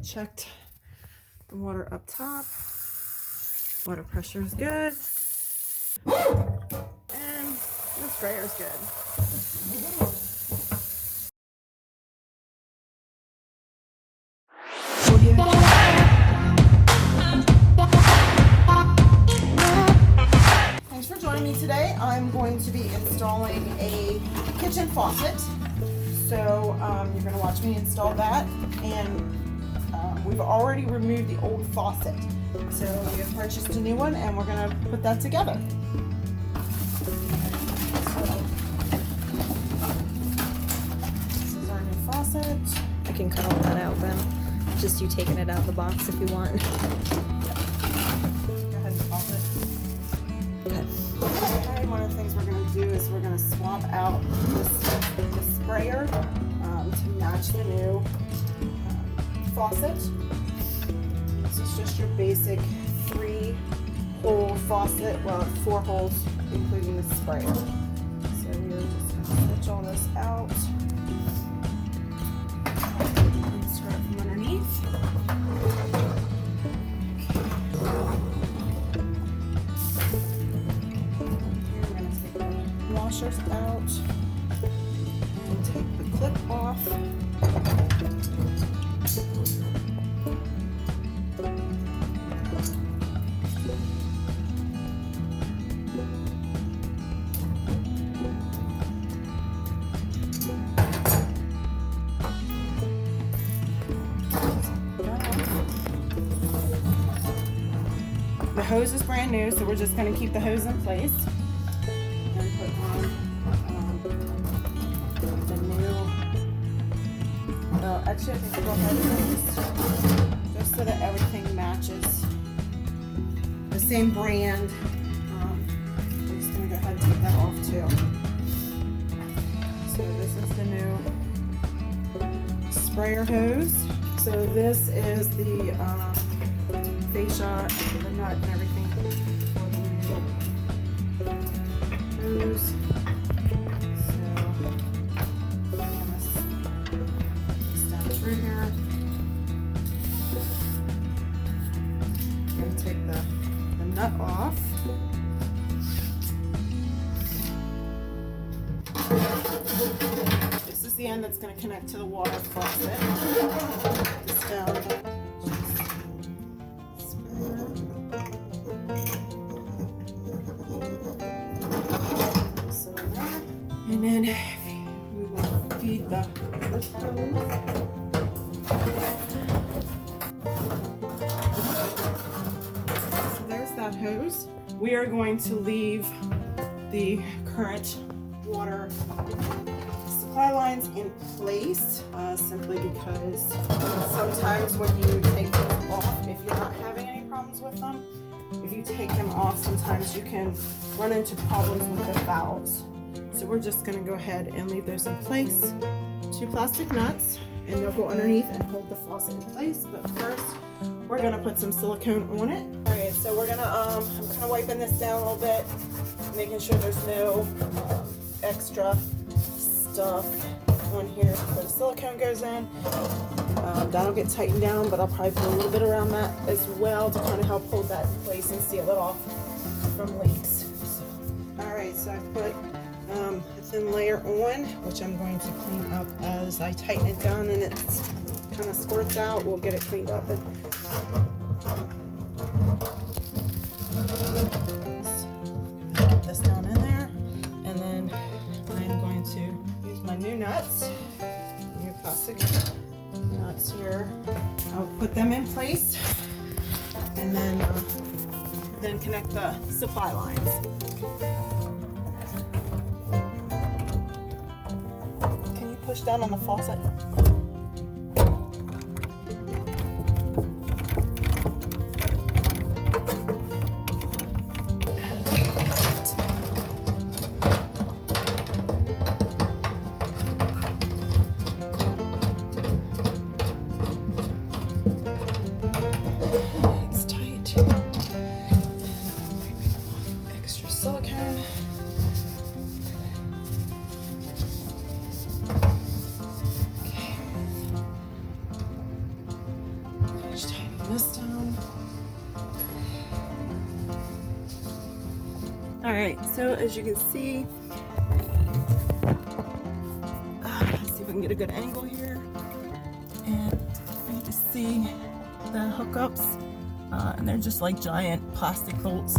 checked the water up top. Water pressure is good. And the sprayer is good. Thanks for joining me today. I'm going to be installing a kitchen faucet. So you're going to watch me install that. And we've already removed the old faucet. So we have purchased a new one and we're going to put that together. This is our new faucet. I can cut all that out then. Just you taking it out of the box if you want. Go ahead and pop it. Okay. Okay, one of the things we're going to do is we're going to swap out the sprayer to match the new faucet. This is just your basic 3-hole faucet, well 4 holes including the sprayer. So we're just going to switch all this out and start from underneath. Here we're going to take the washers out and take the clip off. The hose is brand new, so we're just going to keep the hose in place and put on the new. Actually, I think we'll have just so that everything matches the same brand. I'm just going to go ahead and take that off too. So this is the new sprayer hose. So this is the fascia, the nut, and everything for the new hose. So I'm gonna this down through here. I'm gonna take the nut off. This is the end that's going to connect to the water faucet. This down. And then we will feed the hose. So there's that hose. We are going to leave the current water supply lines in place simply because sometimes when you take them off, if you're not having any problems with them, if you take them off, sometimes you can run into problems with the valves. So we're just going to go ahead and leave those in place. 2 plastic nuts, and they'll go underneath and hold the faucet in place. But first, we're going to put some silicone on it. All right, so we're going to, I'm kind of wiping this down a little bit, making sure there's no extra stuff on here where the silicone goes in. That'll get tightened down, but I'll probably put a little bit around that as well to kind of help hold that in place and seal it off from leaks. Alright, so I put a thin layer on, which I'm going to clean up as I tighten it down and it kind of squirts out. We'll get it cleaned up. And put this down in there, and then I'm going to use my new nuts, new plastic nuts here. I'll put them in place and then connect the supply lines. Can you push down on the faucet? this down. All right, so as you can see, let's see if we can get a good angle here. And you can see the hookups, and they're just like giant plastic bolts.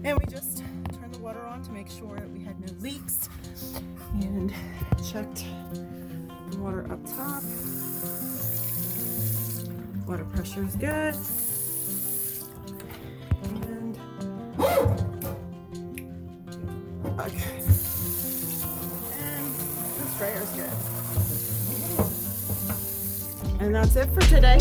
And we just turned the water on to make sure that we had no leaks, and checked the water up top. Water pressure is good. And okay. And the sprayer's good. And that's it for today.